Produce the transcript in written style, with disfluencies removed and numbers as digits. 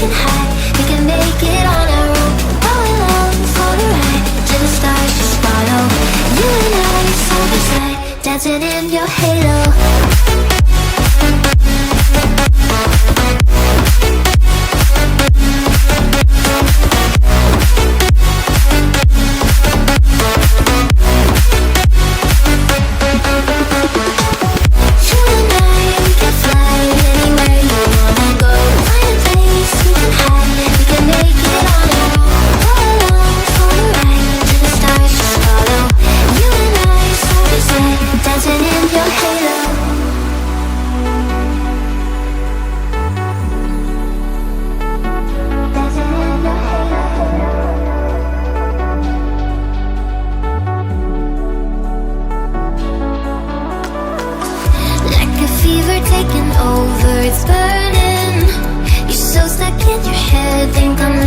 can hide, we can make it on our own. Going along for the ride, till the stars just follow. You and I, side by side, dancing in your halo. Taking over, it's burning. You're so stuck in your head, think I'm